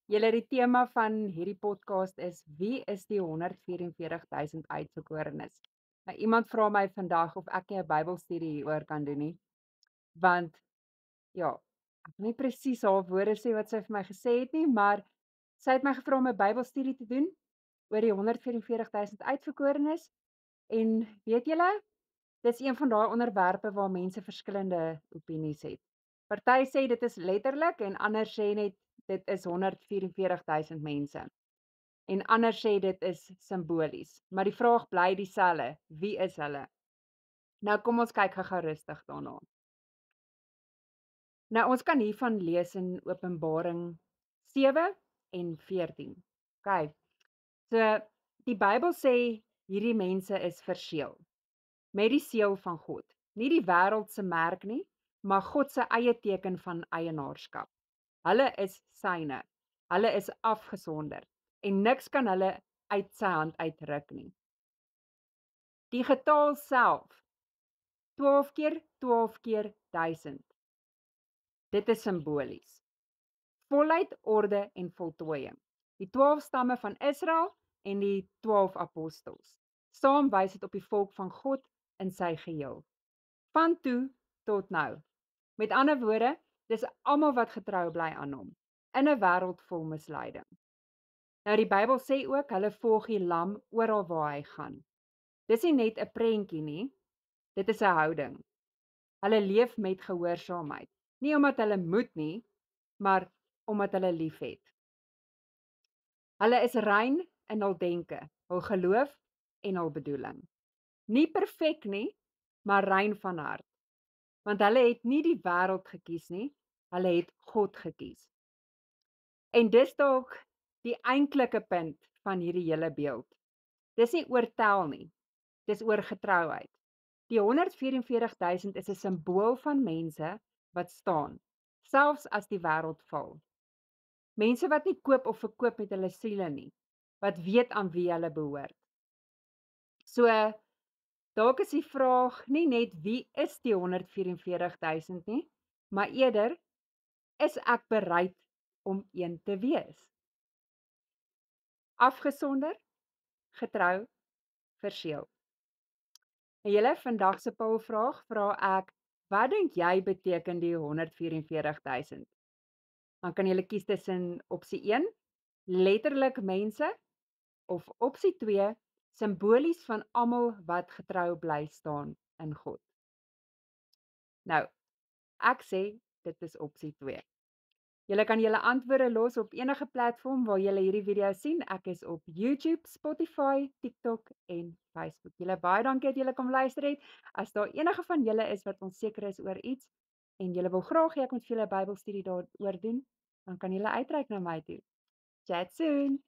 Julle die tema van hierdie podcast is: wie is die 144,000 uitverkorenes? Nou iemand vra my vandag of ek nie 'n Bybelstudie hieroor kan doen nie, want ja, ek kan nie presies haar woorde sê wat sy vir my gesê het nie, maar sy het my gevra om 'n Bybelstudie te doen oor die 144,000 uitverkorenes en weet julle, dis een van daai onderwerpe waar mense verskillende opinies het. Party sê dit is letterlik en ander sê net dit is 144,000 mense. En ander sê dit is simbolies, maar die vraag bly dieselfde: wie is hulle? Nou kom ons kyk gou-gou rustig daarna. Nou ons kan hiervan lees in Openbaring 7 en 14. OK. So die Bybel sê hierdie mense is verseël met die seël van God. Nie die wêreld se merk nie, maar God se eie teken van eienaarskap. Hulle is syne. Hulle is afgesonder en niks kan hulle uit sy hand uitruk nie. Die getal self, 12 keer 12 keer 1000. Dit is simbolies. Volheid, orde en voltooiing. Die 12 stamme van Israel en die 12 apostels. Saam wys dit op die volk van God in sy geheel. Van toe tot nou. Met ander woorde, dis almal wat getrou bly aan hom in 'n wêreld vol misleiding. Nou die Bybel sê ook hulle volg die lam oral waar hy gaan. Dis nie net 'n prentjie nie, dit is 'n houding. Hulle leef met gehoorsaamheid, nie omdat hulle moet nie, maar omdat hulle liefhet. Hulle is rein in hul denke, hul geloof en hul bedoeling. Nie perfek nie, maar rein van hart. Want hulle het nie die wêreld gekies nie, hulle het God gekies. En dis dalk die eintlike punt van hierdie hele beeld. Dis nie oor tel nie, dis oor getrouheid. Die 144,000 is 'n simbool van mense wat staan, selfs as die wêreld val. Mense wat nie koop of verkoop met hulle siele nie, wat weet aan wie hulle behoort. So, dalk is die vraag nie net wie is die 144,000 nie, maar eerder, is ek bereid om een te wees? Afgesonder, getrou, verseël. En julle vandag se pollvraag vra ek: wat dink jy beteken die 144,000? Dan kan julle kies tussen opsie 1, letterlik mense, of opsie 2, simbolies van almal wat getrou bly staan in God. Nou, ek sê dit is opsie 2. Julle kan julle antwoorde los op enige platform waar julle hierdie video sien. Ek is op YouTube, Spotify, TikTok en Facebook. Julle baie dankie dat julle kom luister het. As daar enige van julle is wat onseker is oor iets en julle wil graag hê ek moet vir julle 'n Bybelstudie daaroor doen, dan kan julle uitreik na my toe. Chat soon.